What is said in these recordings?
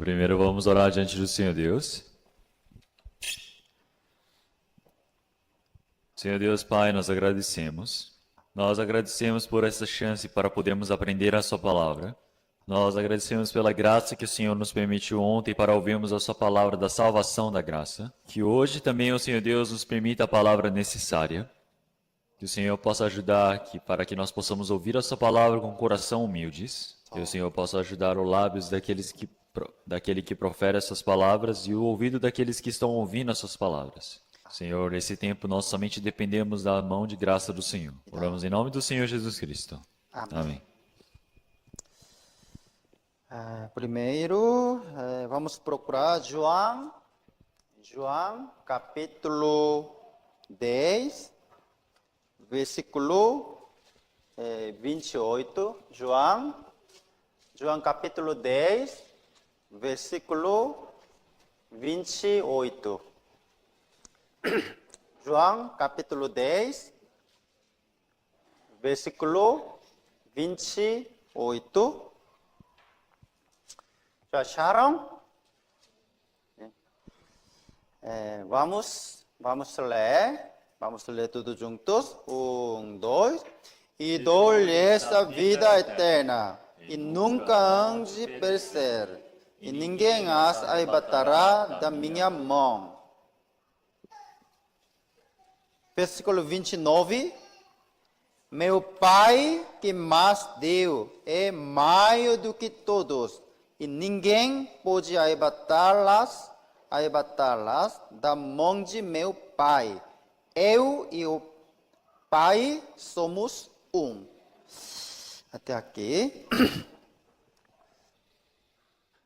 Primeiro vamos orar diante do Senhor Deus. Senhor Deus Pai, nós agradecemos. Nós agradecemos por essa chance para podermos aprender a Sua palavra. Nós agradecemos pela graça que o Senhor nos permitiu ontem para ouvirmos a Sua palavra da salvação da graça. Que hoje também o Senhor Deus nos permita a palavra necessária. Que o Senhor possa ajudar para que nós possamos ouvir a Sua palavra com coração humildes. Que o Senhor possa ajudar os lábios daquele que profere essas palavras e o ouvido daqueles que estão ouvindo as Suas palavras. Senhor, nesse tempo nós somente dependemos da mão de graça do Senhor. Oramos em nome do Senhor Jesus Cristo. Amém. Primeiro, vamos procurar João capítulo 10, versículo 28. João capítulo 10, versículo 28. João capítulo 10, versículo 28. Já acharam? Vamos ler tudo juntos. 1, 2. E dou-lhes a vida eterna, e nunca hão de perecer, e ninguém as arrebatará da minha mão. Versículo 29. Meu Pai que mais deu é maior do que todos, e ninguém pode arrebatá-las da mão de meu Pai. Eu e o Pai somos um. Até aqui.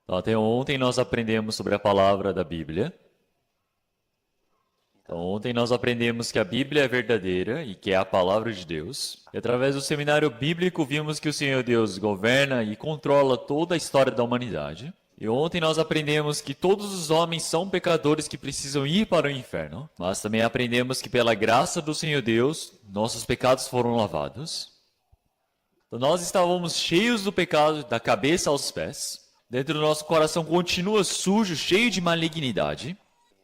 Até ontem nós aprendemos sobre a palavra da Bíblia. Então, ontem nós aprendemos que a Bíblia é verdadeira e que é a palavra de Deus. E através do seminário bíblico vimos que o Senhor Deus governa e controla toda a história da humanidade. E ontem nós aprendemos que todos os homens são pecadores que precisam ir para o inferno. Mas também aprendemos que pela graça do Senhor Deus, nossos pecados foram lavados. Então, nós estávamos cheios do pecado da cabeça aos pés. Dentro do nosso coração continua sujo, cheio de malignidade.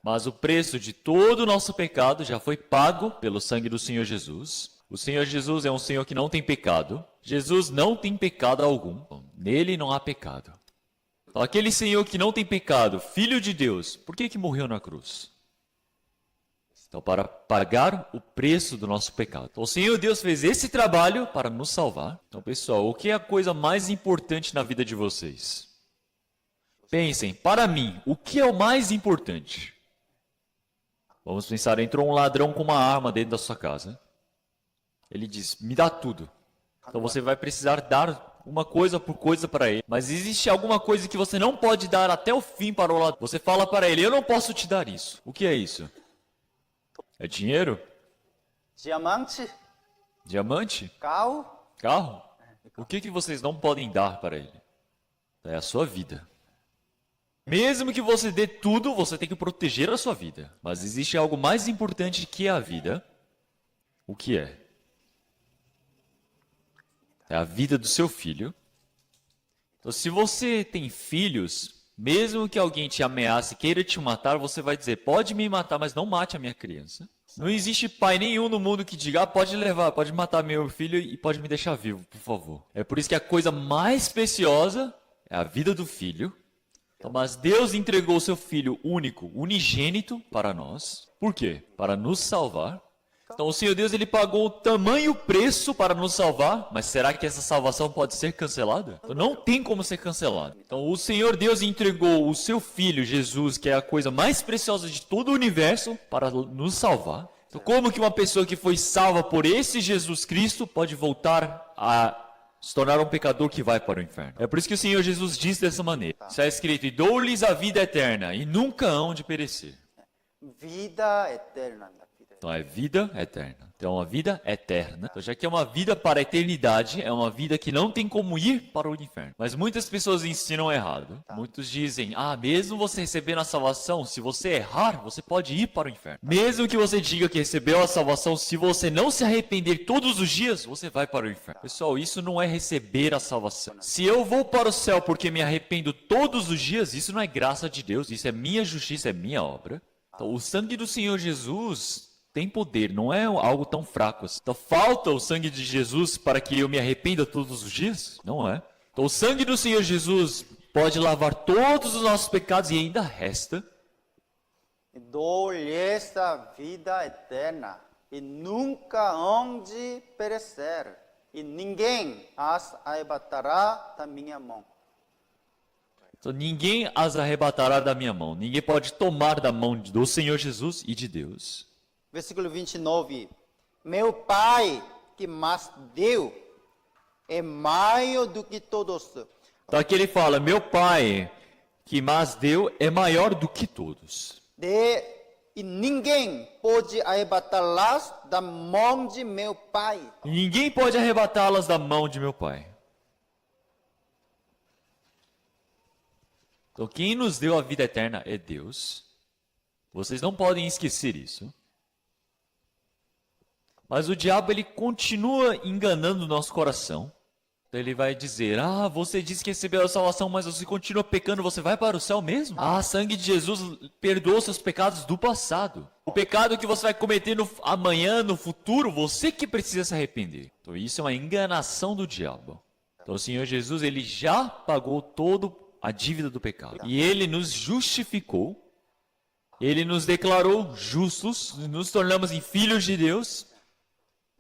Mas o preço de todo o nosso pecado já foi pago pelo sangue do Senhor Jesus. O Senhor Jesus é um Senhor que não tem pecado. Jesus não tem pecado algum. Nele não há pecado. Então, aquele Senhor que não tem pecado, Filho de Deus, por que morreu na cruz? Então, para pagar o preço do nosso pecado. Então, o Senhor Deus fez esse trabalho para nos salvar. Então, pessoal, o que é a coisa mais importante na vida de vocês? Pensem, para mim, o que é o mais importante? Vamos pensar, entrou um ladrão com uma arma dentro da sua casa. Ele diz, me dá tudo. Então você vai precisar dar uma coisa por coisa para ele. Mas existe alguma coisa que você não pode dar até o fim para o ladrão. Você fala para ele, eu não posso te dar isso. O que é isso? É dinheiro? Diamante. Diamante? Carro. Carro? O que vocês não podem dar para ele? É a sua vida. Mesmo que você dê tudo, você tem que proteger a sua vida. Mas existe algo mais importante que a vida. O que é? É a vida do seu filho. Então, se você tem filhos, mesmo que alguém te ameace e queira te matar, você vai dizer, pode me matar, mas não mate a minha criança. Não existe pai nenhum no mundo que diga, pode levar, pode matar meu filho e pode me deixar vivo, por favor. É por isso que a coisa mais preciosa é a vida do filho. Mas Deus entregou o seu Filho único, unigênito para nós. Por quê? Para nos salvar. Então o Senhor Deus ele pagou o tamanho preço para nos salvar. Mas será que essa salvação pode ser cancelada? Então, não tem como ser cancelada. Então o Senhor Deus entregou o seu Filho, Jesus, que é a coisa mais preciosa de todo o universo, para nos salvar. Então como que uma pessoa que foi salva por esse Jesus Cristo pode voltar a se tornar um pecador que vai para o inferno? É por isso que o Senhor Jesus diz dessa maneira. Está escrito, e dou-lhes a vida eterna, e nunca hão de perecer. Vida eterna. Então é vida eterna. Então é uma vida eterna. Então, já que é uma vida para a eternidade, é uma vida que não tem como ir para o inferno. Mas muitas pessoas ensinam errado. Muitos dizem, mesmo você recebendo a salvação, se você errar, você pode ir para o inferno. Mesmo que você diga que recebeu a salvação, se você não se arrepender todos os dias, você vai para o inferno. Pessoal, isso não é receber a salvação. Se eu vou para o céu porque me arrependo todos os dias, isso não é graça de Deus, isso é minha justiça, é minha obra. Então, o sangue do Senhor Jesus tem poder, não é algo tão fraco. Então, falta o sangue de Jesus para que eu me arrependa todos os dias? Não é. Então, o sangue do Senhor Jesus pode lavar todos os nossos pecados e ainda resta. Dou-lhe esta vida eterna e nunca hão de perecer, e ninguém as arrebatará da minha mão. Então, ninguém as arrebatará da minha mão. Ninguém pode tomar da mão do Senhor Jesus e de Deus. Versículo 29. Meu Pai que mais deu é maior do que todos. Então aqui ele fala, meu Pai que mais deu é maior do que todos. E ninguém pode arrebatá-las da mão de meu Pai. Ninguém pode arrebatá-las da mão de meu Pai. Então quem nos deu a vida eterna é Deus. Vocês não podem esquecer isso. Mas o diabo, ele continua enganando o nosso coração. Então ele vai dizer, você disse que recebeu a salvação, mas você continua pecando, você vai para o céu mesmo? Sangue de Jesus perdoou seus pecados do passado. O pecado que você vai cometer amanhã, no futuro, você que precisa se arrepender. Então isso é uma enganação do diabo. Então o Senhor Jesus, ele já pagou toda a dívida do pecado. E ele nos justificou. Ele nos declarou justos, nos tornamos em filhos de Deus.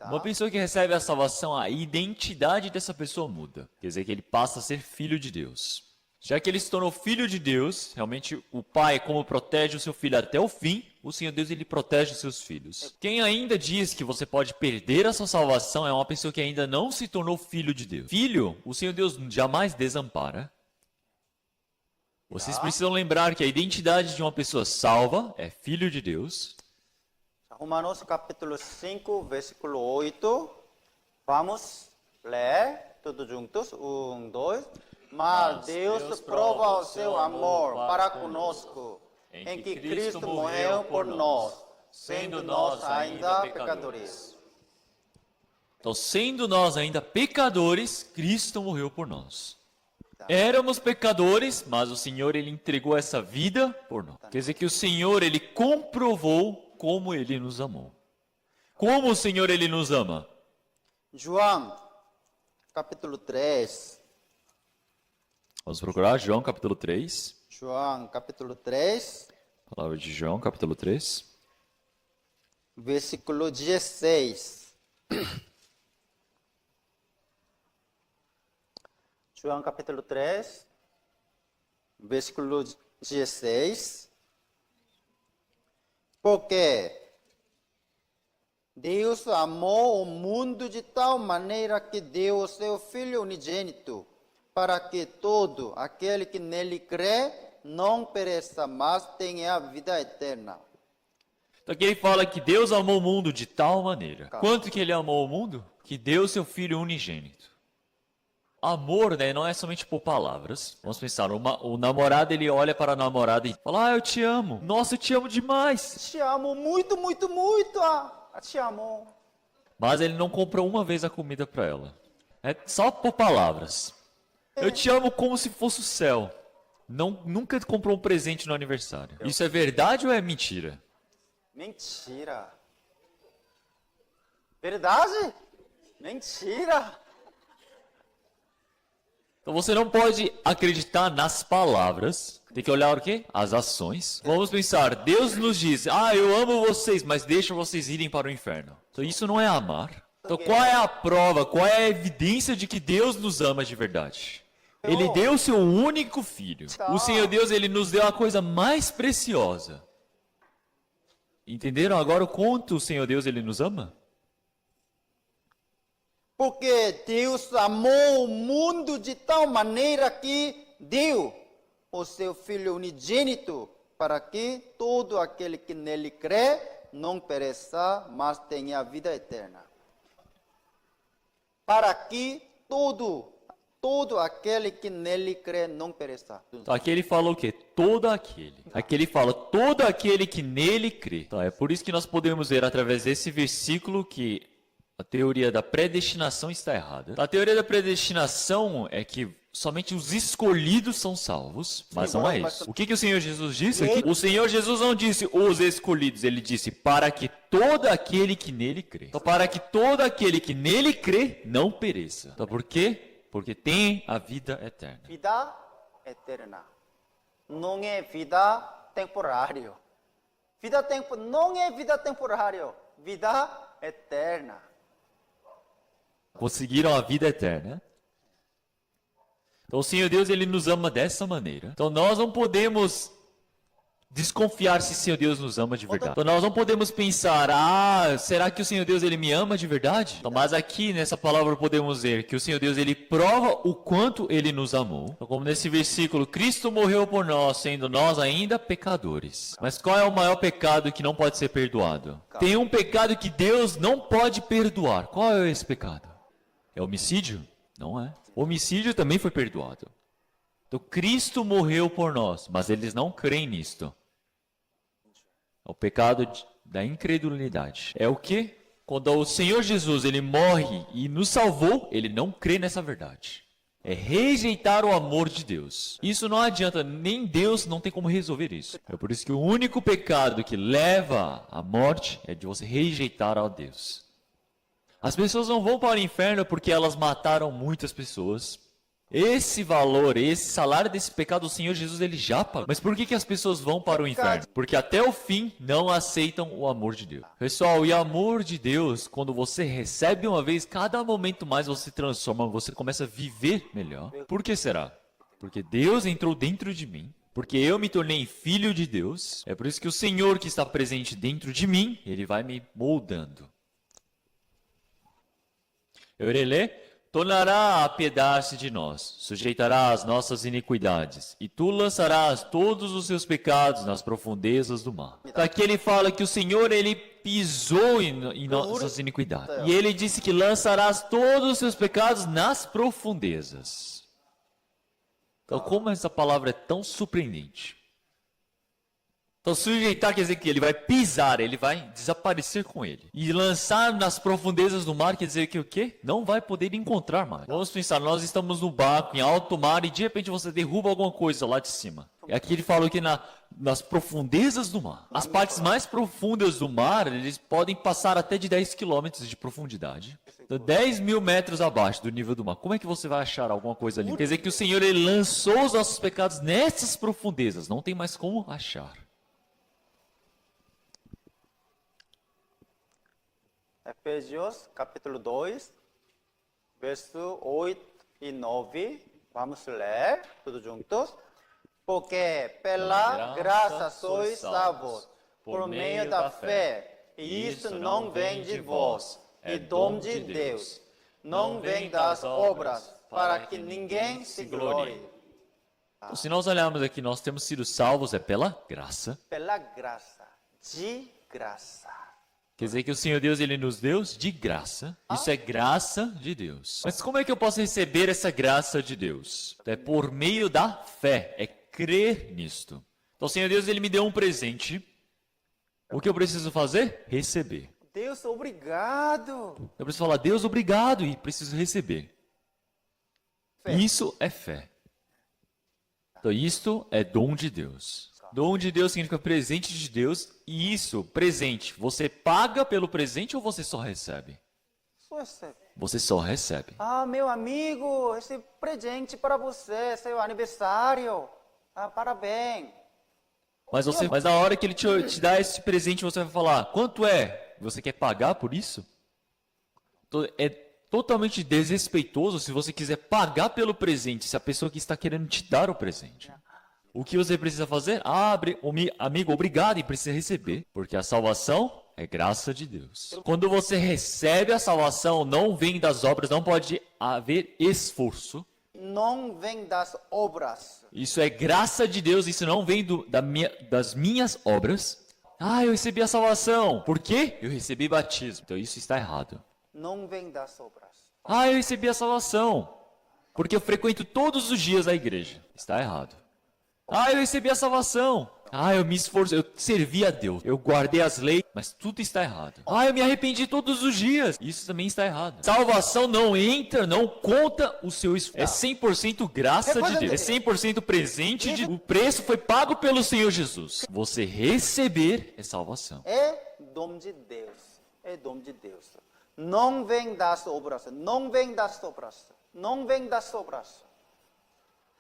Uma pessoa que recebe a salvação, a identidade dessa pessoa muda. Quer dizer que ele passa a ser filho de Deus. Já que ele se tornou filho de Deus, realmente o pai, como protege o seu filho até o fim, o Senhor Deus, ele protege os seus filhos. Quem ainda diz que você pode perder a sua salvação é uma pessoa que ainda não se tornou filho de Deus. Filho, o Senhor Deus jamais desampara. Vocês precisam lembrar que a identidade de uma pessoa salva é filho de Deus. Romanos capítulo 5, versículo 8. Vamos ler todos juntos. 1, 2. Mas Deus prova o seu amor para conosco, em que Cristo morreu por nós, sendo nós ainda pecadores. Então, sendo nós ainda pecadores, Cristo morreu por nós. Éramos pecadores, mas o Senhor, ele entregou essa vida por nós. Quer dizer que o Senhor, ele comprovou como ele nos amou. Como o Senhor, ele nos ama? João, capítulo 3. Vamos procurar João, capítulo 3. João, capítulo 3. Palavra de João, capítulo 3. Versículo 16. João, capítulo 3. Versículo 16. Porque Deus amou o mundo de tal maneira que deu o seu Filho unigênito, para que todo aquele que nele crê não pereça, mas tenha a vida eterna. Então aqui ele fala que Deus amou o mundo de tal maneira. Quanto que ele amou o mundo? Que deu seu Filho unigênito. Amor, não é somente por palavras. Vamos pensar, o namorado, ele olha para a namorada e fala, eu te amo. Nossa, eu te amo demais. Te amo muito, muito, muito. Te amo. Mas ele não comprou uma vez a comida para ela. É só por palavras. Eu te amo como se fosse o céu. Nunca comprou um presente no aniversário. Isso é verdade ou é mentira? Mentira. Verdade? Mentira. Então você não pode acreditar nas palavras. Tem que olhar o quê? As ações. Vamos pensar, Deus nos diz, eu amo vocês, mas deixa vocês irem para o inferno. Então isso não é amar. Então qual é a prova, qual é a evidência de que Deus nos ama de verdade? Ele deu o seu único filho. O Senhor Deus, ele nos deu a coisa mais preciosa. Entenderam agora o quanto o Senhor Deus, ele nos ama? Porque Deus amou o mundo de tal maneira que deu o seu Filho unigênito, para que todo aquele que nele crê não pereça, mas tenha vida eterna. Para que todo aquele que nele crê não pereça. Então, aqui ele fala o quê? Todo aquele. Aqui ele fala todo aquele que nele crê. Então, é por isso que nós podemos ver através desse versículo que a teoria da predestinação está errada. A teoria da predestinação é que somente os escolhidos são salvos, mas não é isso. O que o Senhor Jesus disse aqui? O Senhor Jesus não disse os escolhidos, ele disse para que todo aquele que nele crê. Então, para que todo aquele que nele crê não pereça. Então, por quê? Porque tem a vida eterna. Vida eterna. Não é vida temporária. Não é vida temporária. Vida eterna. Conseguiram a vida eterna. Então o Senhor Deus, ele nos ama dessa maneira. Então nós não podemos desconfiar se o Senhor Deus nos ama de verdade. Então nós não podemos pensar, será que o Senhor Deus, ele me ama de verdade? Então, mas aqui nessa palavra podemos ver que o Senhor Deus, ele prova o quanto ele nos amou. Então, como nesse versículo, Cristo morreu por nós, sendo nós ainda pecadores. Mas qual é o maior pecado que não pode ser perdoado? Tem um pecado que Deus não pode perdoar. Qual é esse pecado? É homicídio? Não é. Homicídio também foi perdoado. Então, Cristo morreu por nós, mas eles não creem nisto. É o pecado da incredulidade. É o que? Quando o Senhor Jesus, ele morre e nos salvou, ele não crê nessa verdade. É rejeitar o amor de Deus. Isso não adianta, nem Deus não tem como resolver isso. É por isso que o único pecado que leva à morte é de você rejeitar a Deus. As pessoas não vão para o inferno porque elas mataram muitas pessoas. Esse valor, esse salário desse pecado, o Senhor Jesus, ele já pagou. Mas por que as pessoas vão para o inferno? Porque até o fim não aceitam o amor de Deus. Pessoal, e o amor de Deus, quando você recebe uma vez, cada momento mais você se transforma, você começa a viver melhor. Por que será? Porque Deus entrou dentro de mim. Porque eu me tornei filho de Deus. É por isso que o Senhor que está presente dentro de mim, ele vai me moldando. Eu irei ler. Tornará a apiedar-se de nós, sujeitará as nossas iniquidades, e tu lançarás todos os seus pecados nas profundezas do mar. Aqui ele fala que o Senhor, ele pisou em nossas iniquidades. E ele disse que lançarás todos os seus pecados nas profundezas. Então, como essa palavra é tão surpreendente? Então, sujeitar quer dizer que ele vai pisar, ele vai desaparecer com ele. E lançar nas profundezas do mar quer dizer que o quê? Não vai poder encontrar mais. Vamos pensar, nós estamos no barco, em alto mar, e de repente você derruba alguma coisa lá de cima. E aqui ele falou que nas profundezas do mar. As partes mais profundas do mar, eles podem passar até de 10 quilômetros de profundidade. Então, 10 mil metros abaixo do nível do mar. Como é que você vai achar alguma coisa ali? Quer dizer que o Senhor, ele lançou os nossos pecados nessas profundezas. Não tem mais como achar. Efésios capítulo 2, verso 8 e 9. Vamos ler todos juntos. Porque pela graça sois salvos, por meio da fé, e isso não vem de vós, é dom de Deus. Não vem das obras, para que ninguém se glorie. Então, se nós olharmos aqui, nós temos sido salvos pela graça. Pela graça, de graça. Quer dizer que o Senhor Deus, ele nos deu de graça. Isso é graça de Deus. Mas como é que eu posso receber essa graça de Deus? É por meio da fé, é crer nisto. Então o Senhor Deus, ele me deu um presente. O que eu preciso fazer? Receber. Deus, obrigado. Eu preciso falar, Deus, obrigado, e preciso receber. Fé. Isso é fé. Então isto é dom de Deus. Dom de Deus significa presente de Deus. E isso, presente, você paga pelo presente ou você só recebe? Só recebe. Você só recebe. Meu amigo, esse presente para você, seu aniversário. Parabéns. Mas na hora que ele te dá esse presente, você vai falar, quanto é? Você quer pagar por isso? É totalmente desrespeitoso se você quiser pagar pelo presente, se a pessoa que está querendo te dar o presente. O que você precisa fazer? Amigo, obrigado, e precisa receber, porque a salvação é graça de Deus. Quando você recebe a salvação, não vem das obras, não pode haver esforço. Não vem das obras. Isso é graça de Deus, isso não vem das minhas obras. Ah, eu recebi a salvação. Por quê? Eu recebi batismo. Então isso está errado. não vem das obras. Ah, eu recebi a salvação. Porque eu frequento todos os dias a igreja. Está errado. Ah, eu recebi a salvação. Ah, eu me esforço, eu servi a Deus. Eu guardei as leis, mas tudo está errado. Ah, eu me arrependi todos os dias. Isso também está errado. Salvação não entra, não conta o seu esforço. É 100% graça de Deus. É 100% presente de Deus. O preço foi pago pelo Senhor Jesus. Você receber é salvação. É dom de Deus. É dom de Deus. Não vem das obras. Não vem das obras. Não vem das obras.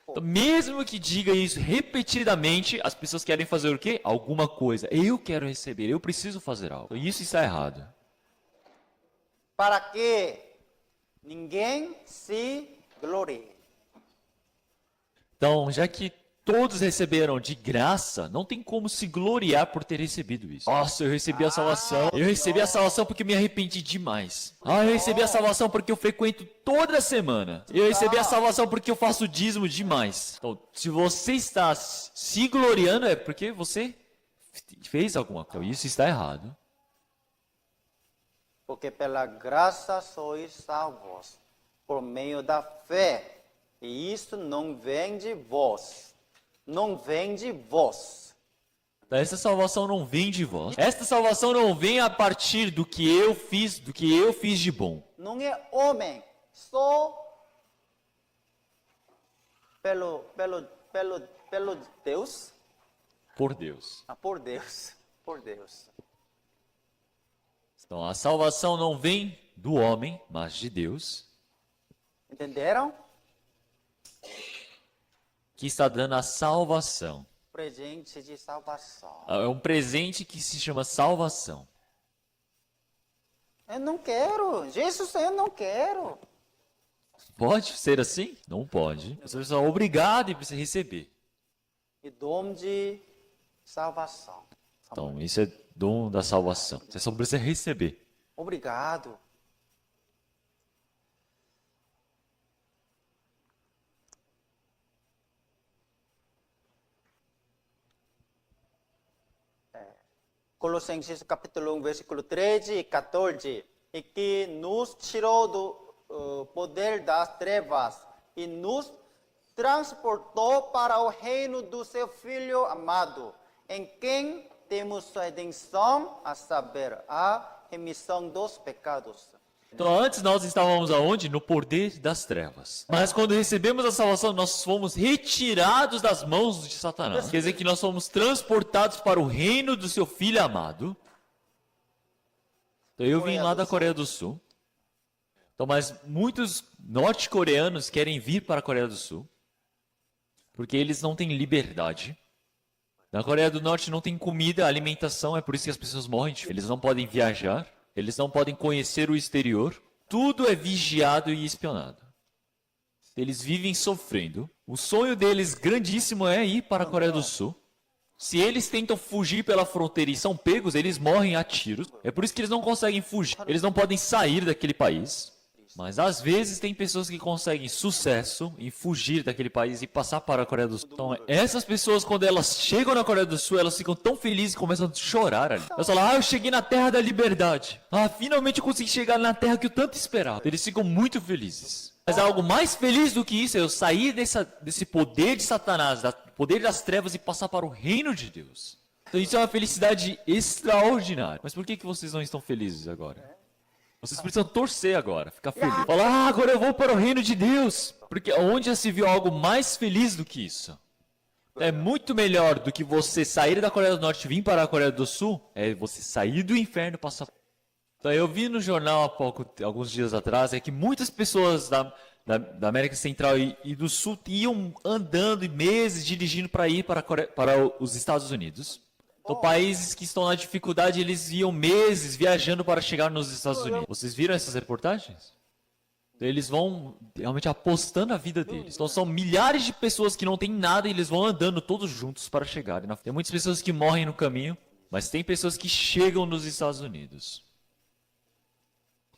Então, mesmo que diga isso repetidamente, as pessoas querem fazer o quê? Alguma coisa. Eu quero receber, eu preciso fazer algo. Então, isso está errado. Para que ninguém se glorie. Então, já que todos receberam de graça, não tem como se gloriar por ter recebido isso. Nossa, eu recebi a salvação. Eu recebi a salvação porque me arrependi demais. Ah, eu recebi a salvação porque eu frequento toda semana. Eu recebi a salvação porque eu faço dízimo demais. Então, se você está se gloriando, é porque você fez alguma coisa. Então, isso está errado. Porque pela graça sois salvos, por meio da fé. E isso não vem de vós. Não vem de vós. Essa salvação não vem de vós. Esta salvação não vem a partir do que eu fiz, de bom. Não é homem, só pelo Deus. Por Deus. Por Deus. Por Deus. Então, a salvação não vem do homem, mas de Deus, Entenderam? que está dando a salvação. Presente de salvação. É um presente que se chama salvação. Eu não quero. Jesus, eu não quero. Pode ser assim? Não pode. Você é obrigado e precisa receber. E dom de salvação. Então, isso é dom da salvação. Você só precisa receber. Obrigado. Colossenses capítulo 1, versículo 13 e 14. E que nos tirou do poder das trevas e nos transportou para o reino do seu Filho amado, em quem temos a redenção, a saber, a remissão dos pecados. Então, antes nós estávamos aonde? No poder das trevas. Mas quando recebemos a salvação, nós fomos retirados das mãos de Satanás. Quer dizer que nós fomos transportados para o reino do seu Filho amado. Então, eu vim lá da Coreia do Sul. Então, mas muitos norte-coreanos querem vir para a Coreia do Sul. Porque eles não têm liberdade. Na Coreia do Norte não tem comida, alimentação, é por isso que as pessoas morrem. Eles não podem viajar. Eles não podem conhecer o exterior. Tudo é vigiado e espionado. Eles vivem sofrendo. O sonho deles grandíssimo é ir para a Coreia do Sul. Se eles tentam fugir pela fronteira e são pegos, eles morrem a tiros. É por isso que eles não conseguem fugir. Eles não podem sair daquele país. Mas às vezes tem pessoas que conseguem sucesso em fugir daquele país e passar para a Coreia do Sul. Então, essas pessoas, quando elas chegam na Coreia do Sul, elas ficam tão felizes e começam a chorar ali. Elas falam, eu cheguei na terra da liberdade. Finalmente eu consegui chegar na terra que eu tanto esperava. Eles ficam muito felizes. Mas algo mais feliz do que isso é eu sair desse poder de Satanás, do poder das trevas e passar para o reino de Deus. Então isso é uma felicidade extraordinária. Mas por que vocês não estão felizes agora? Vocês precisam torcer agora, ficar feliz. Falar, agora eu vou para o reino de Deus. Porque onde já se viu algo mais feliz do que isso? É muito melhor do que você sair da Coreia do Norte e vir para a Coreia do Sul. É você sair do inferno e passar. Então, eu vi no jornal alguns dias atrás, que muitas pessoas da América Central e do Sul iam andando e meses dirigindo para ir para os Estados Unidos. Então, países que estão na dificuldade, eles iam meses viajando para chegar nos Estados Unidos. Vocês viram essas reportagens? Então, eles vão realmente apostando a vida deles. Então, são milhares de pessoas que não têm nada e eles vão andando todos juntos para chegarem. Tem muitas pessoas que morrem no caminho, mas tem pessoas que chegam nos Estados Unidos.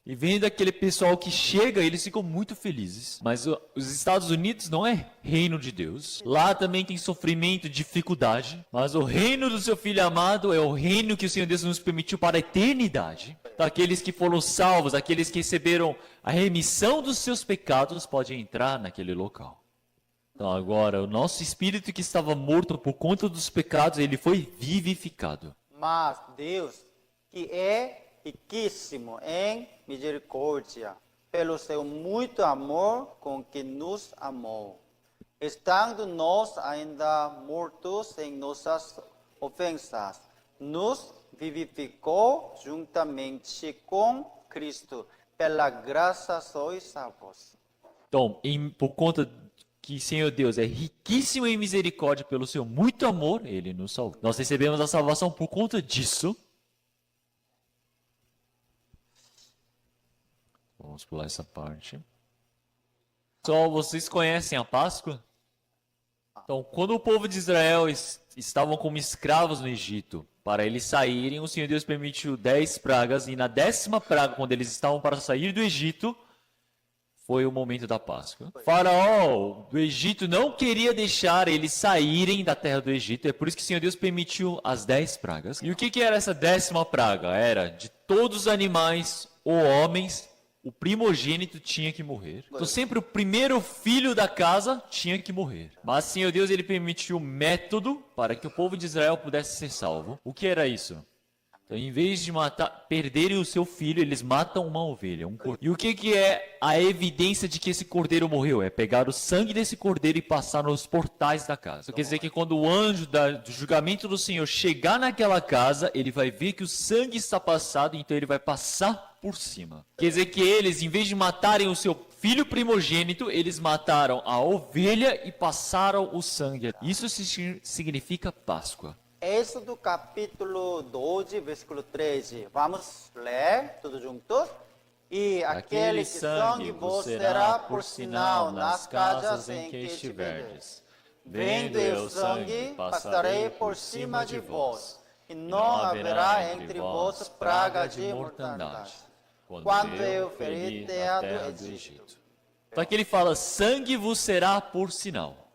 E vendo aquele pessoal que chega, eles ficam muito felizes. Mas os Estados Unidos não é reino de Deus. Lá também tem sofrimento, dificuldade. Mas o reino do seu Filho amado é o reino que o Senhor Deus nos permitiu para a eternidade. Então, aqueles que foram salvos, aqueles que receberam a remissão dos seus pecados, podem entrar naquele local. Então agora, o nosso espírito que estava morto por conta dos pecados, ele foi vivificado. Mas Deus, que é riquíssimo em misericórdia, pelo seu muito amor com que nos amou, estando nós ainda mortos em nossas ofensas, nos vivificou juntamente com Cristo. Pela graça sois salvos. Então, por conta que Senhor Deus é riquíssimo em misericórdia pelo seu muito amor, ele nos salvou. Nós recebemos a salvação por conta disso. Vamos pular essa parte. Só vocês conhecem a Páscoa? Então, quando o povo de Israel estavam como escravos no Egito, para eles saírem, o Senhor Deus permitiu 10 pragas, e na 10ª praga, quando eles estavam para sair do Egito, foi o momento da Páscoa. Faraó do Egito não queria deixar eles saírem da terra do Egito, é por isso que o Senhor Deus permitiu as 10 pragas. E o que era essa 10ª praga? Era de todos os animais ou homens, o primogênito tinha que morrer. Então sempre o primeiro filho da casa tinha que morrer. Mas o Senhor Deus, ele permitiu um método para que o povo de Israel pudesse ser salvo. O que era isso? Então, em vez de perderem o seu filho, eles matam uma ovelha, um cordeiro. E o que é a evidência de que esse cordeiro morreu? É pegar o sangue desse cordeiro e passar nos portais da casa. Isso quer dizer que quando o anjo do julgamento do Senhor chegar naquela casa, ele vai ver que o sangue está passado, então ele vai passar por cima. Quer dizer que eles, em vez de matarem o seu filho primogênito, eles mataram a ovelha e passaram o sangue. Isso significa Páscoa. Êxodo capítulo 12, versículo 13. Vamos ler tudo juntos? E aquele sangue vos será por sinal nas casas em que estiverdes. Vendo eu o sangue, passarei por cima de vós, e não haverá entre vós praga de mortandade, quando eu ferir terra do Egito. Então aqui ele fala, sangue vos será por sinal.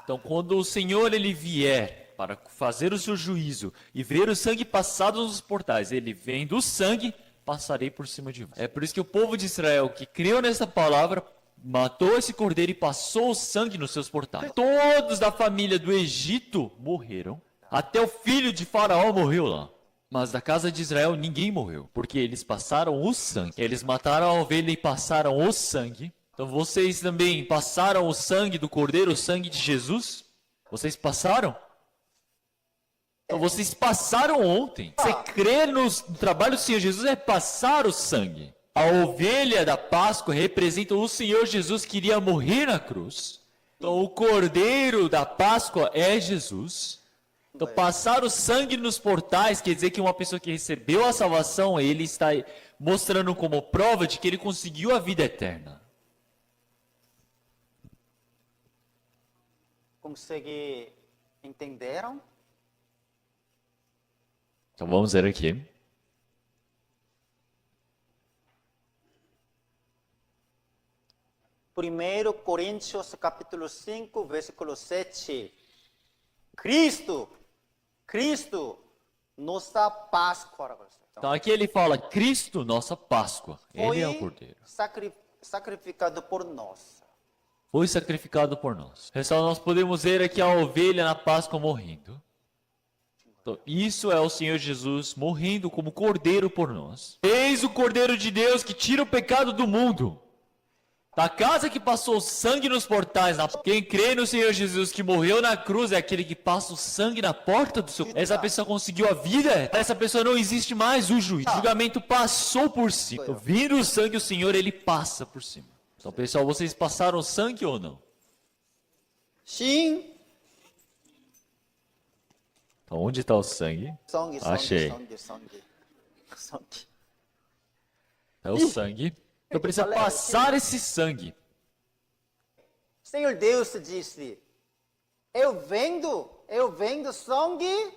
Então quando o Senhor ele vier para fazer o seu juízo e ver o sangue passado nos portais, ele vendo o sangue, passarei por cima de vós. É por isso que o povo de Israel que creu nessa palavra, matou esse cordeiro e passou o sangue nos seus portais. Todos da família do Egito morreram, até o filho de Faraó morreu lá. Mas da casa de Israel ninguém morreu, porque eles passaram o sangue. Eles mataram a ovelha e passaram o sangue. Então vocês também passaram o sangue do cordeiro, o sangue de Jesus? Vocês passaram? Então vocês passaram ontem. Você crer no trabalho do Senhor Jesus é passar o sangue. A ovelha da Páscoa representa o Senhor Jesus que iria morrer na cruz. Então o cordeiro da Páscoa é Jesus. Então passar o sangue nos portais quer dizer que uma pessoa que recebeu a salvação, ele está mostrando como prova de que ele conseguiu a vida eterna. Consegue entenderam? Então vamos ver aqui. Primeiro Coríntios capítulo 5, versículo 7. Cristo, nossa Páscoa. Então aqui ele fala, Cristo, nossa Páscoa. Ele é o cordeiro. Sacrificado por nós. Foi sacrificado por nós. Pessoal, nós podemos ver aqui a ovelha na Páscoa morrendo. Então, isso é o Senhor Jesus morrendo como cordeiro por nós. Eis o Cordeiro de Deus que tira o pecado do mundo. Da casa que passou sangue nos portais. Quem crê no Senhor Jesus que morreu na cruz é aquele que passa o sangue na porta do seu. Essa pessoa conseguiu a vida. Essa pessoa não existe mais o juízo. O julgamento passou por cima. Então, vindo o sangue, o Senhor ele passa por cima. Então, pessoal, vocês passaram sangue ou não? Sim. Então, onde está o sangue? Sangue. Achei. É o sangue. Então precisa passar esse sangue. Senhor Deus disse, eu vendo sangue,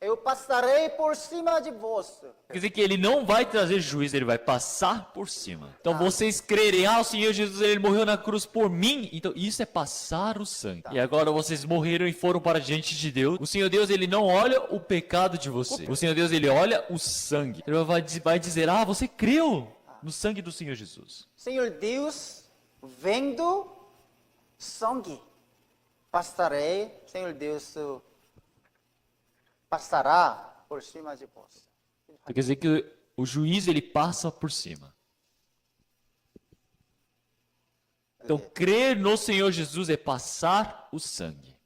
eu eu passarei por cima de vós. Quer dizer que ele não vai trazer juízo, ele vai passar por cima. Então vocês crerem, o Senhor Jesus, ele morreu na cruz por mim. Então isso é passar o sangue. E agora vocês morreram e foram para diante de Deus. O Senhor Deus, ele não olha o pecado de você. O Senhor Deus, ele olha o sangue. Ele vai dizer, você creu no sangue do Senhor Jesus. Senhor Deus, vendo sangue, passarei, Senhor Deus, passará por cima de vós. Então, quer dizer que o juiz, ele passa por cima. Então, crer no Senhor Jesus é passar o sangue.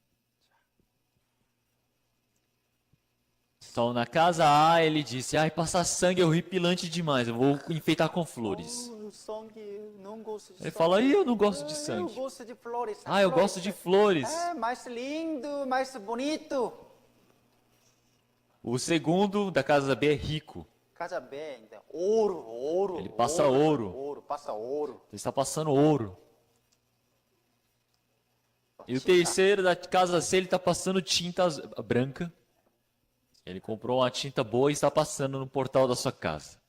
Então, na casa A, ele disse, passar sangue é horripilante demais, eu vou enfeitar com flores. Sangue, não gosto de Ele sangue. fala, eu não gosto de sangue. Eu gosto de flores. Eu gosto de flores. É, mais lindo, mais bonito. O segundo da casa B é rico. Casa B, então, ouro. Ele passa ouro. Ouro, passa ouro. Ele está passando ouro. E o terceiro da casa C, ele está passando tinta branca. Ele comprou uma tinta boa e está passando no portal da sua casa.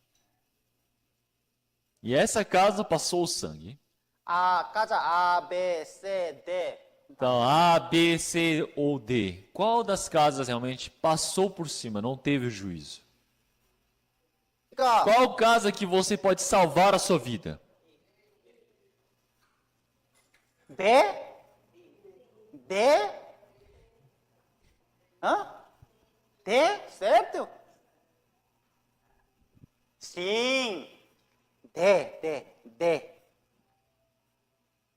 E essa casa passou o sangue. Casa A, B, C, D. Então, A, B, C ou D. Qual das casas realmente passou por cima, não teve o juízo? Qual casa que você pode salvar a sua vida? D? D? Hã? D? Certo? Sim. D.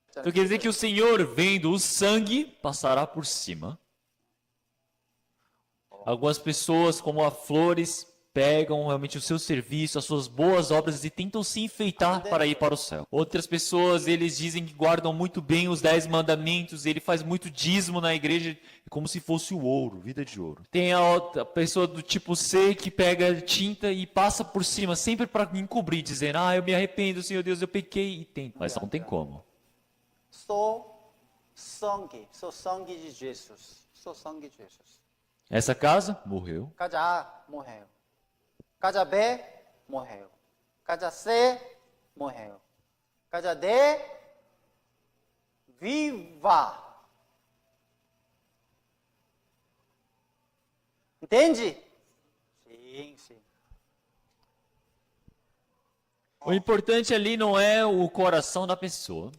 Então quer dizer que o Senhor, vendo o sangue, passará por cima. Algumas pessoas, como a flores, pegam realmente o seu serviço, as suas boas obras e tentam se enfeitar para ir para o céu. Outras pessoas, eles dizem que guardam muito bem os 10 mandamentos, ele faz muito dízimo na igreja, como se fosse o ouro, vida de ouro. Tem a outra pessoa do tipo C que pega tinta e passa por cima, sempre para encobrir, dizendo, eu me arrependo, Senhor Deus, eu pequei, e tenta. Mas não tem como. Sou sangue de Jesus. Sou sangue de Jesus. Essa casa morreu. Casa A morreu. Casa B morreu. Casa C morreu. Casa D viva. Entende? Sim. O importante ali não é o coração da pessoa.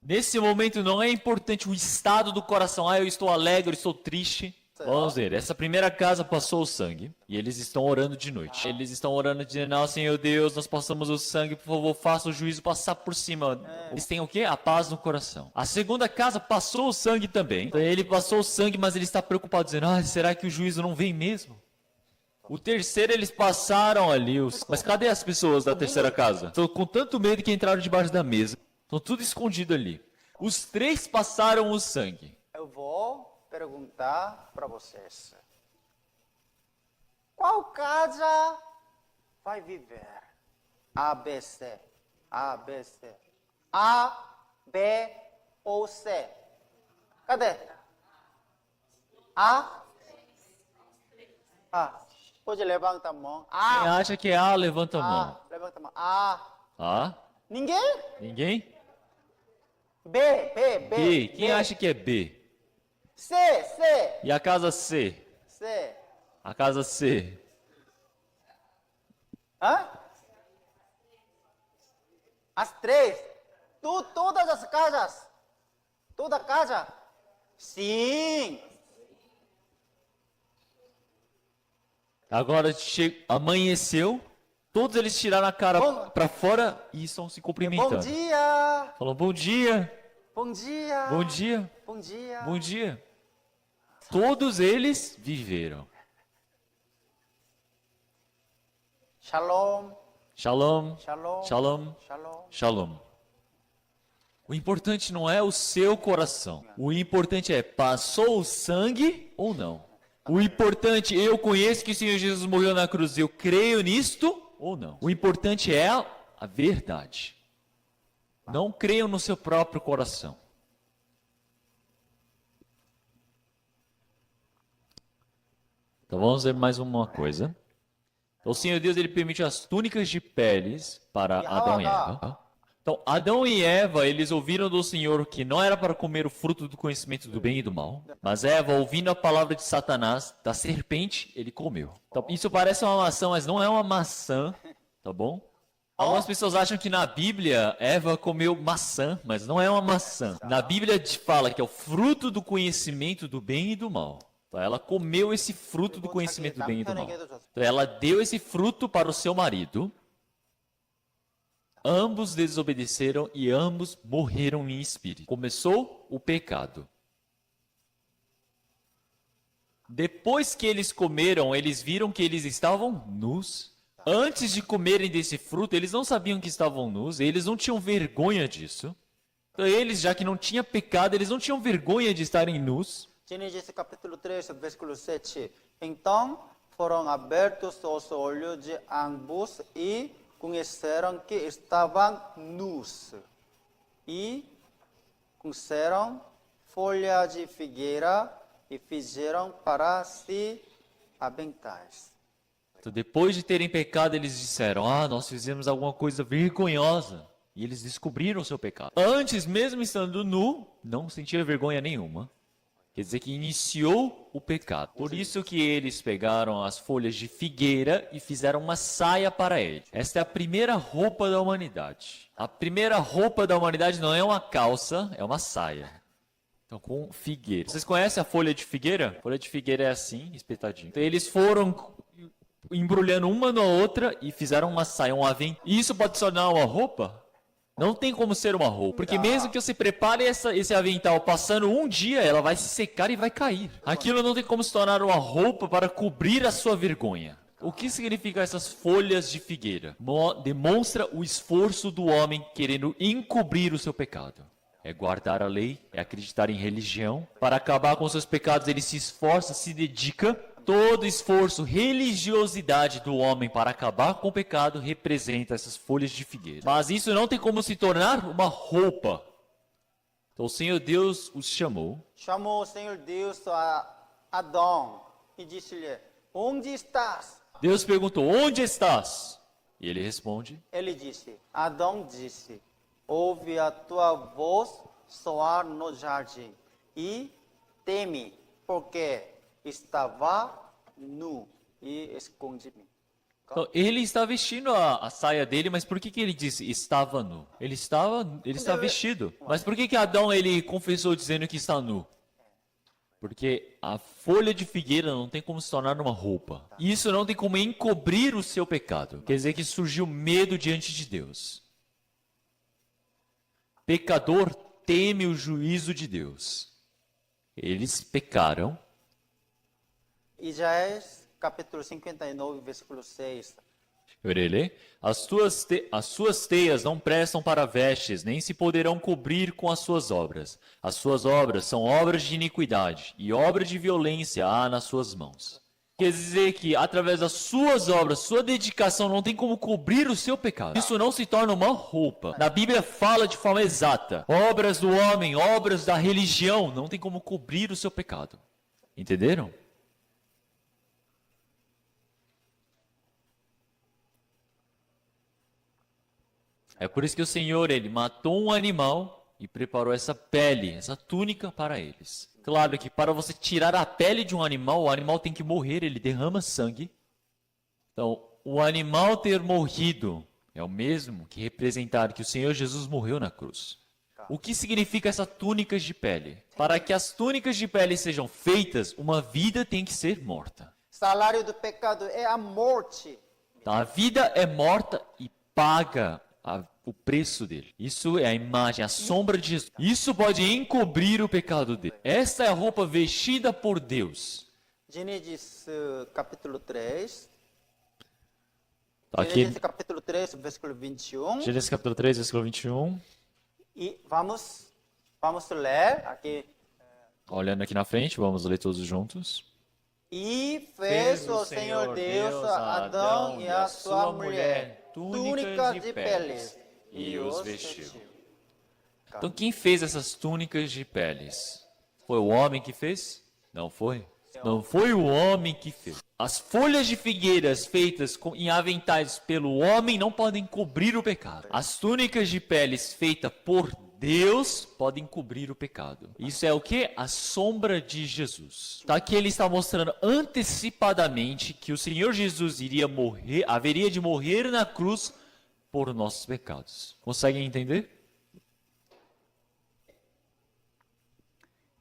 Nesse momento não é importante o estado do coração. Eu estou alegre, eu estou triste. Vamos ver, essa primeira casa passou o sangue e eles estão orando de noite. Eles estão orando dizendo, Senhor Deus, nós passamos o sangue, por favor, faça o juízo passar por cima. Eles têm o quê? A paz no coração. A segunda casa passou o sangue também. Então ele passou o sangue, mas ele está preocupado, dizendo, será que o juízo não vem mesmo? O terceiro eles passaram ali, mas cadê as pessoas da terceira casa? Estão com tanto medo que entraram debaixo da mesa. Estão tudo escondido ali. Os três passaram o sangue. Eu vou perguntar para vocês. Qual casa vai viver? A, B, C. A, B, C. A, B ou C? Cadê? A? Pode levantar a mão. A. Quem acha que é A, levanta a mão. Levanta a mão. A. A? Ninguém? Ninguém? B. B. Quem acha que é B? C. E a casa C? C. A casa C. Hã? As três. Todas as casas. Toda casa. Sim. Agora amanheceu, todos eles tiraram a cara para fora e estão se cumprimentando. Bom dia. Falam bom dia. Bom dia. Bom dia. Bom dia. Bom dia. Todos eles viveram. Shalom. Shalom. Shalom. Shalom. Shalom. Shalom. O importante não é o seu coração. O importante é, passou o sangue ou não? O importante, eu conheço que o Senhor Jesus morreu na cruz, eu creio nisto ou não? O importante é a verdade. Não creiam no seu próprio coração. Então vamos ver mais uma coisa. O Senhor Deus ele permite as túnicas de peles para Adão e Eva. Então Adão e Eva eles ouviram do Senhor que não era para comer o fruto do conhecimento do bem e do mal. Mas Eva, ouvindo a palavra de Satanás, da serpente, ele comeu. Então isso parece uma maçã, mas não é uma maçã, tá bom? Algumas pessoas acham que na Bíblia Eva comeu maçã, mas não é uma maçã. Na Bíblia fala que é o fruto do conhecimento do bem e do mal. Então, ela comeu esse fruto do conhecimento do bem e do mal. Então, ela deu esse fruto para o seu marido. Ambos desobedeceram e ambos morreram em espírito. Começou o pecado. Depois que eles comeram, eles viram que eles estavam nus. Antes de comerem desse fruto, eles não sabiam que estavam nus, eles não tinham vergonha disso. Então, eles, já que não tinha pecado, eles não tinham vergonha de estarem nus. Gênesis capítulo 3, versículo 7. Então foram abertos os olhos de ambos e conheceram que estavam nus. E cozeram folha de figueira e fizeram para si aventais. Então, depois de terem pecado, eles disseram: nós fizemos alguma coisa vergonhosa. E eles descobriram o seu pecado. Antes, mesmo estando nu, não sentia vergonha nenhuma. Quer dizer que iniciou o pecado. Por isso que eles pegaram as folhas de figueira e fizeram uma saia para ele. Esta é a primeira roupa da humanidade. A primeira roupa da humanidade não é uma calça, é uma saia. Então, com figueira. Vocês conhecem a folha de figueira? A folha de figueira é assim, espetadinho. Então, eles foram embrulhando uma na outra e fizeram uma saia, um avental. E isso pode se tornar uma roupa? Não tem como ser uma roupa, porque mesmo que você prepare esse avental, passando um dia, ela vai se secar e vai cair. Aquilo não tem como se tornar uma roupa para cobrir a sua vergonha. O que significa essas folhas de figueira? Demonstra o esforço do homem querendo encobrir o seu pecado. É guardar a lei, é acreditar em religião. Para acabar com seus pecados, ele se esforça, se dedica. Todo esforço, religiosidade do homem para acabar com o pecado representa essas folhas de figueira. Mas isso não tem como se tornar uma roupa. Então o Senhor Deus os chamou. Chamou o Senhor Deus a Adão e disse-lhe: onde estás? Deus perguntou: onde estás? E ele responde: Ele disse: Adão disse: ouvi a tua voz soar no jardim e teme, porque estava nu e escondi-me. Então, ele está vestindo a saia dele, mas por que ele disse estava nu? Ele está vestido. Mas por que Adão ele confessou dizendo que está nu? Porque a folha de figueira não tem como se tornar uma roupa. E isso não tem como encobrir o seu pecado. Quer dizer que surgiu medo diante de Deus. Pecador teme o juízo de Deus. Eles pecaram. Isaías capítulo 59, versículo 6. Eu irei ler. As suas teias não prestam para vestes, nem se poderão cobrir com as suas obras. As suas obras são obras de iniquidade, e obra de violência há nas suas mãos. Quer dizer que, através das suas obras, sua dedicação não tem como cobrir o seu pecado. Isso não se torna uma roupa. Na Bíblia fala de forma exata. Obras do homem, obras da religião, não tem como cobrir o seu pecado. Entenderam? É por isso que o Senhor, ele matou um animal e preparou essa pele, essa túnica para eles. Claro que para você tirar a pele de um animal, o animal tem que morrer, ele derrama sangue. Então, o animal ter morrido é o mesmo que representar que o Senhor Jesus morreu na cruz. O que significa essa túnicas de pele? Para que as túnicas de pele sejam feitas, uma vida tem que ser morta. Salário do pecado é a morte. Então, a vida é morta e paga o preço dele. Isso é a imagem, a sombra de Jesus. Isso pode encobrir o pecado dele. Esta é a roupa vestida por Deus. Gênesis capítulo 3. Aqui, Gênesis capítulo 3, versículo 21. Gênesis capítulo 3, versículo 21. E vamos ler aqui. Olhando aqui na frente, vamos ler todos juntos. E fez o Senhor Deus a Adão e a sua mulher túnicas de peles e os vestiu. Então quem fez essas túnicas de peles? Foi o homem que fez? Não foi. Não foi o homem que fez. As folhas de figueiras feitas em aventais pelo homem não podem cobrir o pecado. As túnicas de peles feitas por Deus podem cobrir o pecado. Isso é o que? A sombra de Jesus. Tá? Aqui ele está mostrando antecipadamente que o Senhor Jesus iria morrer, haveria de morrer na cruz por nossos pecados. Conseguem entender?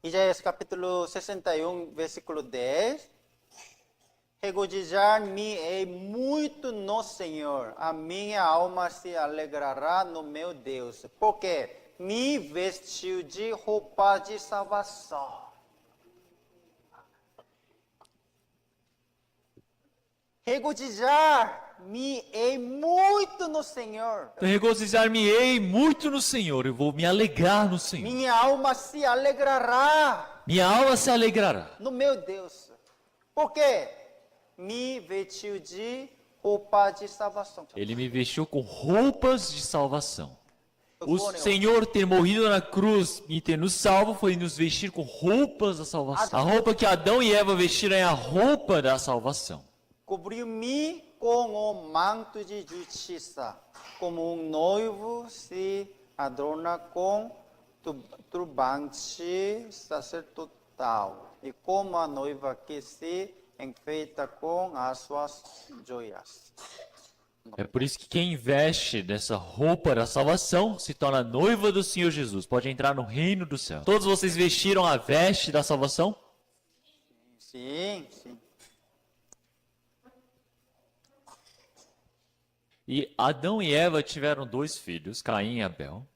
Isaías capítulo 61, versículo 10. Regozijar-me-ei muito no Senhor, a minha alma se alegrará no meu Deus, porque me vestiu de roupa de salvação. Regozijar-me-ei muito no Senhor. Regozijar-me-ei muito no Senhor, eu vou me alegrar no Senhor. Minha alma se alegrará Minha alma se alegrará. no meu Deus. Por quê? Me vestiu de roupa de salvação. Ele me vestiu com roupas de salvação. O Senhor Senhor ter morrido na cruz e ter nos salvo foi nos vestir com roupas da salvação. A roupa que Adão e Eva vestiram é a roupa da salvação. cobriu-me com o manto de justiça, como noivo se adorna com turbante sacerdotal, e como a noiva que se enfeita com as suas joias. É por isso que quem veste dessa roupa da salvação se torna noiva do Senhor Jesus. Pode entrar no reino do céu. Todos vocês vestiram a veste da salvação? Sim, sim. E Adão e Eva tiveram 2 filhos, Caim e Abel.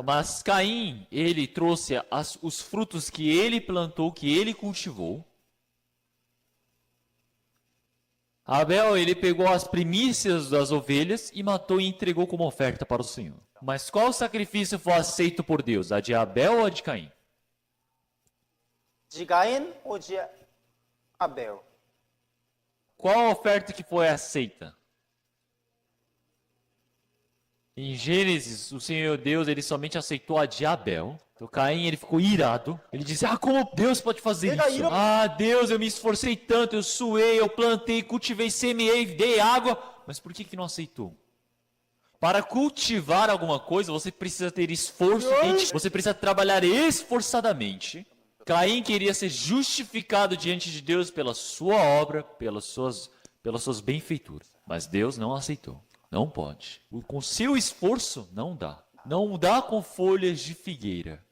Mas Caim, ele trouxe os frutos que ele plantou, que ele cultivou. Abel, ele pegou as primícias das ovelhas e matou e entregou como oferta para o Senhor. Mas qual sacrifício foi aceito por Deus? A de Abel ou a de Caim? De Caim ou de Abel? Qual a oferta que foi aceita? Em Gênesis, o Senhor Deus, ele somente aceitou a de Abel. Então Caim, ele ficou irado. Ele disse, como Deus pode fazer isso? Deus, eu me esforcei tanto, eu suei, eu plantei, cultivei, semeei, dei água. Mas por que não aceitou? Para cultivar alguma coisa, você precisa ter esforço, você precisa trabalhar esforçadamente. Caim queria ser justificado diante de Deus pela sua obra, pelas suas benfeituras. Mas Deus não aceitou. Não pode. Com seu esforço, não dá. Não dá com folhas de figueira.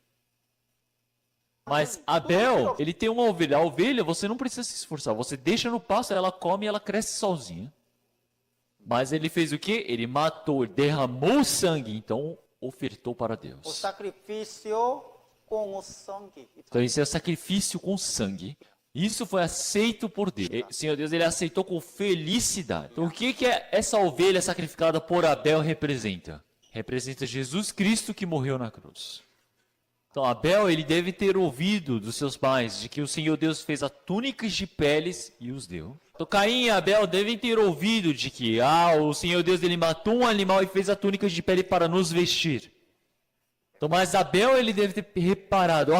Mas Abel, ele tem uma ovelha. A ovelha, você não precisa se esforçar. Você deixa no pasto, ela come e ela cresce sozinha. Mas ele fez o quê? Ele matou, derramou sangue, então ofertou para Deus. O sacrifício com o sangue. Então esse é o sacrifício com sangue. Isso foi aceito por Deus. O Senhor Deus, ele aceitou com felicidade. Então o que essa ovelha sacrificada por Abel representa? Representa Jesus Cristo que morreu na cruz. Então Abel, ele deve ter ouvido dos seus pais de que o Senhor Deus fez as túnicas de peles e os deu. Então Caim e Abel devem ter ouvido de que o Senhor Deus, ele matou um animal e fez a túnica de pele para nos vestir. Então, mas Abel, ele deve ter reparado,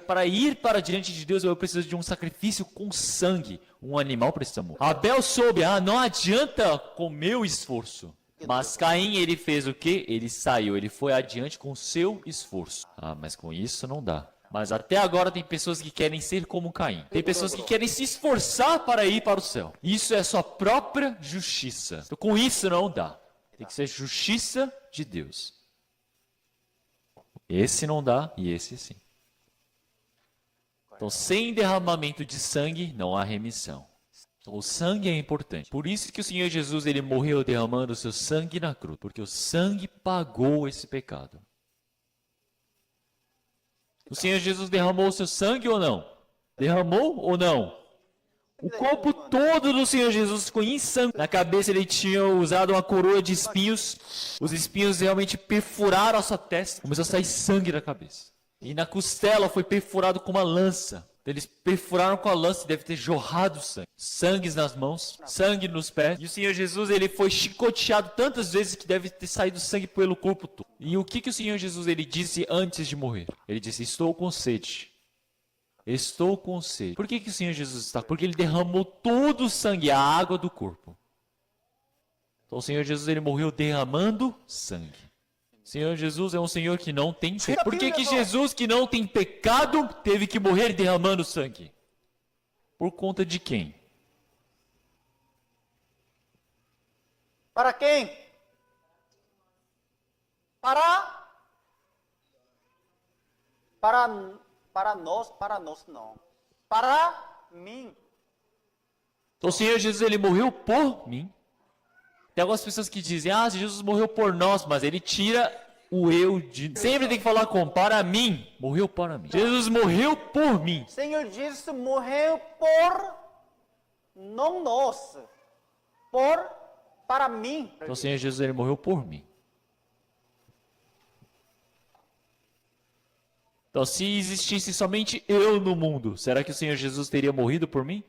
para ir para diante de Deus, eu preciso de um sacrifício com sangue. Um animal precisa morrer. Abel soube, não adianta com meu esforço. Mas Caim, ele fez o quê? Ele saiu, ele foi adiante com seu esforço. Mas com isso não dá. Mas até agora tem pessoas que querem ser como Caim. Tem pessoas que querem se esforçar para ir para o céu. Isso é sua própria justiça. Então, com isso não dá. Tem que ser justiça de Deus. Esse não dá e esse sim. Então, sem derramamento de sangue, não há remissão. Então, o sangue é importante. Por isso que o Senhor Jesus, ele morreu derramando o seu sangue na cruz. Porque o sangue pagou esse pecado. O Senhor Jesus derramou o seu sangue ou não? Derramou ou não? O corpo todo do Senhor Jesus ficou em sangue. Na cabeça ele tinha usado uma coroa de espinhos. Os espinhos realmente perfuraram a sua testa. Começou a sair sangue da cabeça. E na costela foi perfurado com uma lança. Eles perfuraram com a lança e deve ter jorrado sangue. Sangue nas mãos, sangue nos pés. E o Senhor Jesus, ele foi chicoteado tantas vezes que deve ter saído sangue pelo corpo todo. E o que o Senhor Jesus, ele disse antes de morrer? Ele disse, estou com sede. Estou com sede. Por que o Senhor Jesus está? Porque ele derramou todo o sangue, a água do corpo. Então o Senhor Jesus, ele morreu derramando sangue. O Senhor Jesus é um Senhor que não tem pecado. Por que Jesus, que não tem pecado, teve que morrer derramando sangue? Por conta de quem? Para quem? Para nós não. Para mim. Então o Senhor Jesus, ele morreu por mim. Tem algumas pessoas que dizem, Jesus morreu por nós, mas ele tira o eu de... Sempre tem que falar com, para mim, morreu para mim. Jesus morreu por mim. Senhor Jesus morreu por não nós, para mim. Então o Senhor Jesus, ele morreu por mim. Então se existisse somente eu no mundo, será que o Senhor Jesus teria morrido por mim?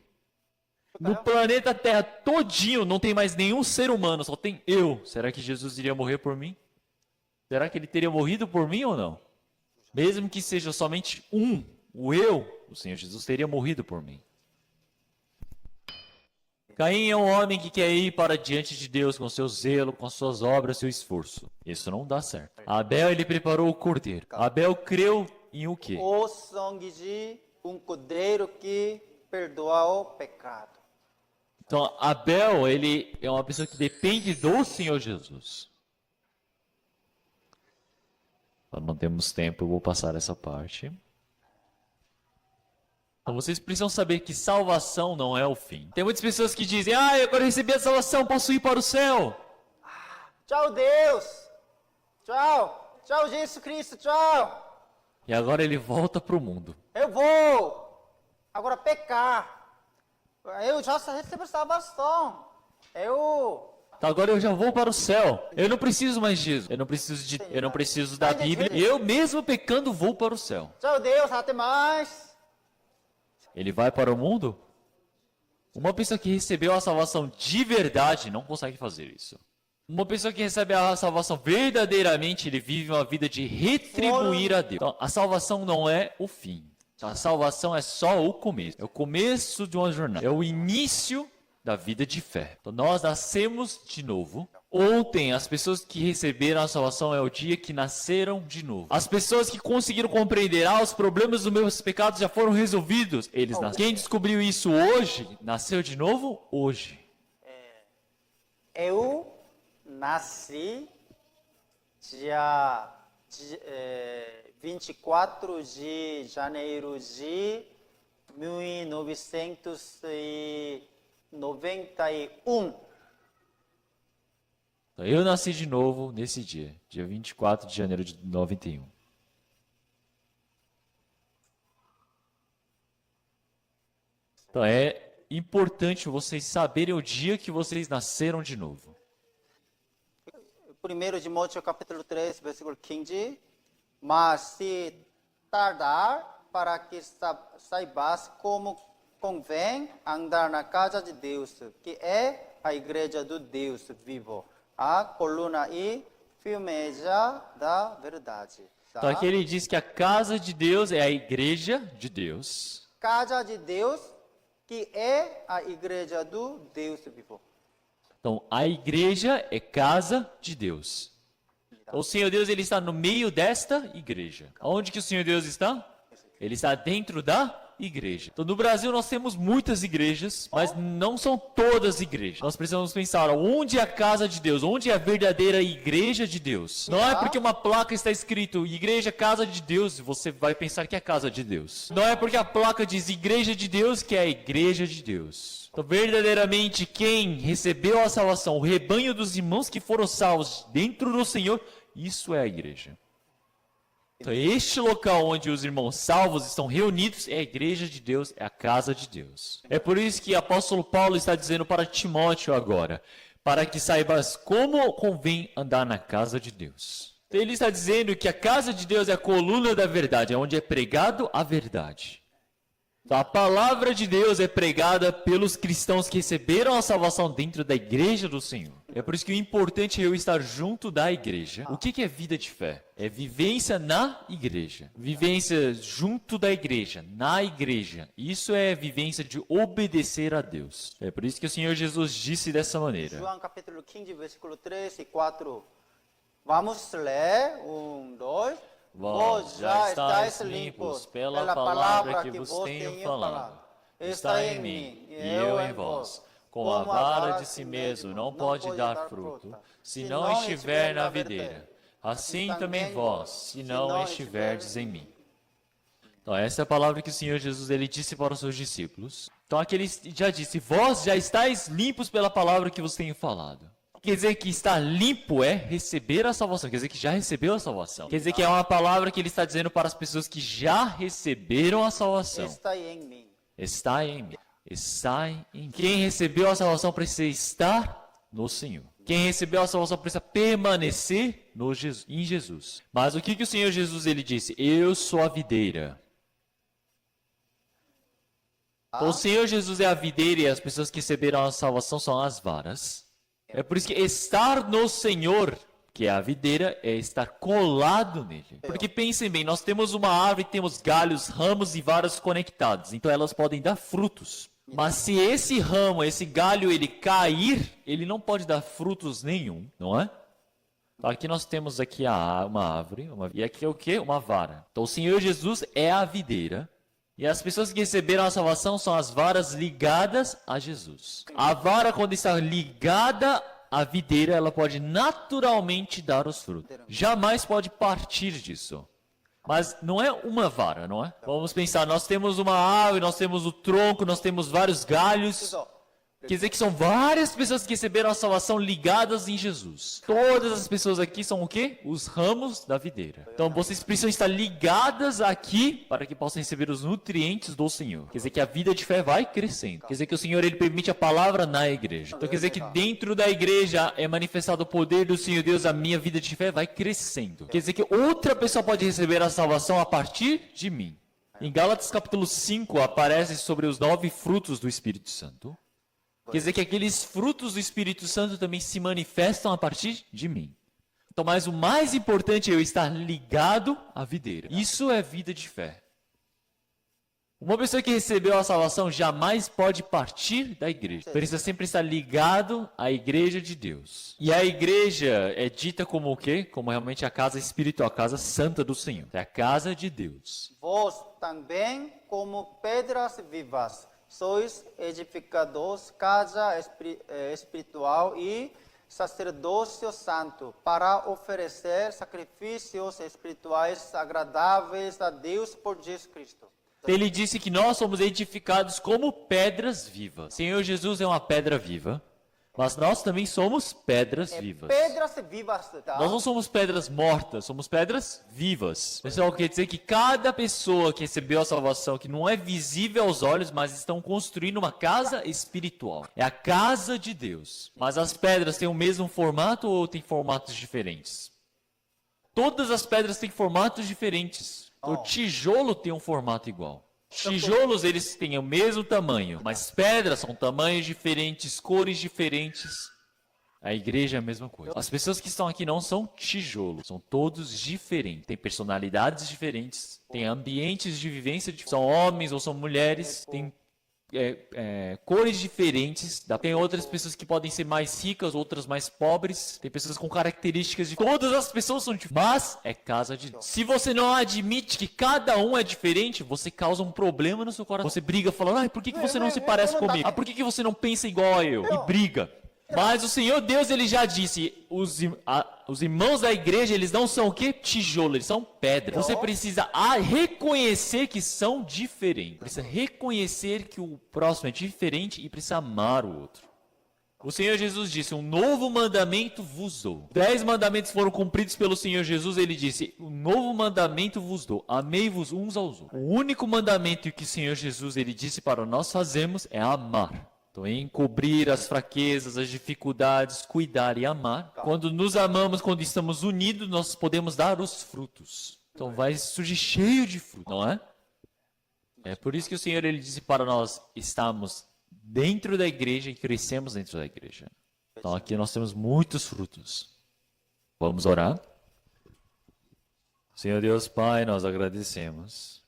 No planeta Terra todinho não tem mais nenhum ser humano, só tem eu. Será que Jesus iria morrer por mim? Será que ele teria morrido por mim ou não? Mesmo que seja somente um, o eu, o Senhor Jesus teria morrido por mim. Caim é um homem que quer ir para diante de Deus com seu zelo, com suas obras, seu esforço. Isso não dá certo. Abel, ele preparou o cordeiro. Abel creu em o quê? O sangue de cordeiro que perdoa o pecado. Então, Abel, ele é uma pessoa que depende do Senhor Jesus. Nós não temos tempo, eu vou passar essa parte. Então, vocês precisam saber que salvação não é o fim. Tem muitas pessoas que dizem, eu agora recebi a salvação, posso ir para o céu. Tchau, Deus. Tchau. Tchau, Jesus Cristo. Tchau. E agora ele volta para o mundo. Eu vou agora pecar. Eu já recebi salvação. Então agora eu já vou para o céu. Eu não preciso mais disso. Eu não preciso da Bíblia. Eu mesmo pecando vou para o céu. Tchau, Deus, até mais. Ele vai para o mundo? Uma pessoa que recebeu a salvação de verdade não consegue fazer isso. Uma pessoa que recebe a salvação verdadeiramente, ele vive uma vida de retribuir a Deus. Então, a salvação não é o fim. A salvação é só o começo. É o começo de uma jornada. É o início da vida de fé. Então, nós nascemos de novo. Ontem, as pessoas que receberam a salvação é o dia que nasceram de novo. As pessoas que conseguiram compreender, os problemas dos meus pecados já foram resolvidos, eles nasceram. Quem descobriu isso hoje, nasceu de novo hoje. Eu nasci dia 24 de janeiro de 1991. Eu nasci de novo nesse dia 24 de janeiro de 91. Então é importante vocês saberem o dia que vocês nasceram de novo. 1 Timóteo capítulo 3, versículo 15. Mas se tardar, para que saibas como convém andar na casa de Deus, que é a igreja do Deus vivo, a coluna e firmeza da verdade. Tá? Então aqui ele diz que a casa de Deus é a igreja de Deus. Casa de Deus, que é a igreja do Deus vivo. Então a igreja é casa de Deus. Então, o Senhor Deus, ele está no meio desta igreja. Onde que o Senhor Deus está? Ele está dentro da igreja. Então, no Brasil nós temos muitas igrejas, mas não são todas igrejas. Nós precisamos pensar onde é a casa de Deus, onde é a verdadeira igreja de Deus. Não é porque uma placa está escrito igreja, casa de Deus, e você vai pensar que é a casa de Deus. Não é porque a placa diz igreja de Deus que é a igreja de Deus. Então, verdadeiramente, quem recebeu a salvação, o rebanho dos irmãos que foram salvos dentro do Senhor, isso é a igreja. Então, este local onde os irmãos salvos estão reunidos é a igreja de Deus, é a casa de Deus. É por isso que o apóstolo Paulo está dizendo para Timóteo agora, para que saibas como convém andar na casa de Deus. Então, ele está dizendo que a casa de Deus é a coluna da verdade, é onde é pregado a verdade. Então, a palavra de Deus é pregada pelos cristãos que receberam a salvação dentro da igreja do Senhor. É por isso que o importante é eu estar junto da igreja. O que é vida de fé? É vivência na igreja. Vivência junto da igreja, na igreja. Isso é vivência de obedecer a Deus. É por isso que o Senhor Jesus disse dessa maneira. João capítulo 15, versículo 3 e 4. Vamos ler. 1, 2. Vós já estáis limpos pela palavra que vos tenho falado. Está em mim e eu em vós. Com a vara de si mesmo não pode dar fruto, se não estiver na videira. Assim também vós, se não estiverdes em mim. Então, essa é a palavra que o Senhor Jesus ele disse para os seus discípulos. Então, aqui ele já disse, vós já estáis limpos pela palavra que vos tenho falado. Quer dizer que estar limpo é receber a salvação, quer dizer que já recebeu a salvação. Quer dizer que é uma palavra que ele está dizendo para as pessoas que já receberam a salvação. Está em mim. Está em mim. Está em mim. Quem recebeu a salvação precisa estar no Senhor. Quem recebeu a salvação precisa permanecer em Jesus. Mas o que o Senhor Jesus ele disse? Eu sou a videira. O Senhor Jesus é a videira e as pessoas que receberam a salvação são as varas. É por isso que estar no Senhor, que é a videira, é estar colado nele. Porque pensem bem, nós temos uma árvore, temos galhos, ramos e varas conectados. Então elas podem dar frutos. Mas se esse ramo, esse galho, ele cair, ele não pode dar frutos nenhum, não é? Então, aqui nós temos aqui uma árvore, e aqui é o quê? Uma vara. Então o Senhor Jesus é a videira. E as pessoas que receberam a salvação são as varas ligadas a Jesus. A vara, quando está ligada à videira, ela pode naturalmente dar os frutos. Jamais pode partir disso. Mas não é uma vara, não é? Vamos pensar, nós temos uma árvore, nós temos o tronco, nós temos vários galhos. Quer dizer que são várias pessoas que receberam a salvação ligadas em Jesus. Todas as pessoas aqui são o quê? Os ramos da videira. Então vocês precisam estar ligadas aqui para que possam receber os nutrientes do Senhor. Quer dizer que a vida de fé vai crescendo. Quer dizer que o Senhor ele permite a palavra na igreja. Então quer dizer que dentro da igreja é manifestado o poder do Senhor Deus, a minha vida de fé vai crescendo. Quer dizer que outra pessoa pode receber a salvação a partir de mim. Em Gálatas capítulo 5 aparece sobre os 9 frutos do Espírito Santo. Quer dizer que aqueles frutos do Espírito Santo também se manifestam a partir de mim. Então, mas o mais importante é eu estar ligado à videira. Isso é vida de fé. Uma pessoa que recebeu a salvação jamais pode partir da igreja. Precisa sempre estar ligado à igreja de Deus. E a igreja é dita como o quê? Como realmente a casa espiritual, a casa santa do Senhor. É a casa de Deus. Vós também como pedras vivas. Sois edificados, casa espiritual e sacerdócio santo, para oferecer sacrifícios espirituais agradáveis a Deus por Jesus Cristo. Ele disse que nós somos edificados como pedras vivas. O Senhor Jesus é uma pedra viva, mas nós também somos pedras vivas. Pedras vivas, tá? Nós não somos pedras mortas, somos pedras vivas. Pessoal, quer dizer que cada pessoa que recebeu a salvação, que não é visível aos olhos, mas estão construindo uma casa espiritual. É a casa de Deus. Mas as pedras têm o mesmo formato ou têm formatos diferentes? Todas as pedras têm formatos diferentes. O tijolo tem um formato igual. Tijolos, eles têm o mesmo tamanho, mas pedras são tamanhos diferentes, cores diferentes. A igreja é a mesma coisa. As pessoas que estão aqui não são tijolos, são todos diferentes. Tem personalidades diferentes, tem ambientes de vivência diferentes. São homens ou são mulheres, tem cores diferentes. Tem outras pessoas que podem ser mais ricas, outras mais pobres. Tem pessoas com características de... Todas as pessoas são diferentes, mas é casa de Deus. Se você não admite que cada um é diferente, você causa um problema no seu coração. Você briga falando, por que você não se parece comigo? Por que você não pensa igual a eu? E briga. Mas o Senhor Deus, ele já disse, os irmãos da igreja, eles não são o quê? Tijolo, eles são pedra. Você precisa reconhecer que são diferentes. Precisa reconhecer que o próximo é diferente e precisa amar o outro. O Senhor Jesus disse, um novo mandamento vos dou. 10 mandamentos foram cumpridos pelo Senhor Jesus, ele disse, um novo mandamento vos dou, amei-vos uns aos outros. O único mandamento que o Senhor Jesus, ele disse para nós fazermos é amar. Então, encobrir as fraquezas, as dificuldades, cuidar e amar. Quando nos amamos, quando estamos unidos, nós podemos dar os frutos. Então, vai surgir cheio de fruto, não é? É por isso que o Senhor ele disse para nós estarmos dentro da igreja e crescemos dentro da igreja. Então aqui nós temos muitos frutos. Vamos orar? Senhor Deus Pai, nós agradecemos.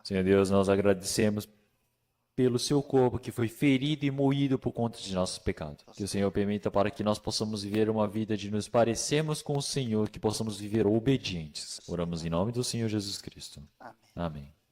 Senhor Deus, nós agradecemos pelo seu corpo que foi ferido e moído por conta de nossos pecados. Que o Senhor permita para que nós possamos viver uma vida de nos parecermos com o Senhor, que possamos viver obedientes. Oramos em nome do Senhor Jesus Cristo. Amém. Amém.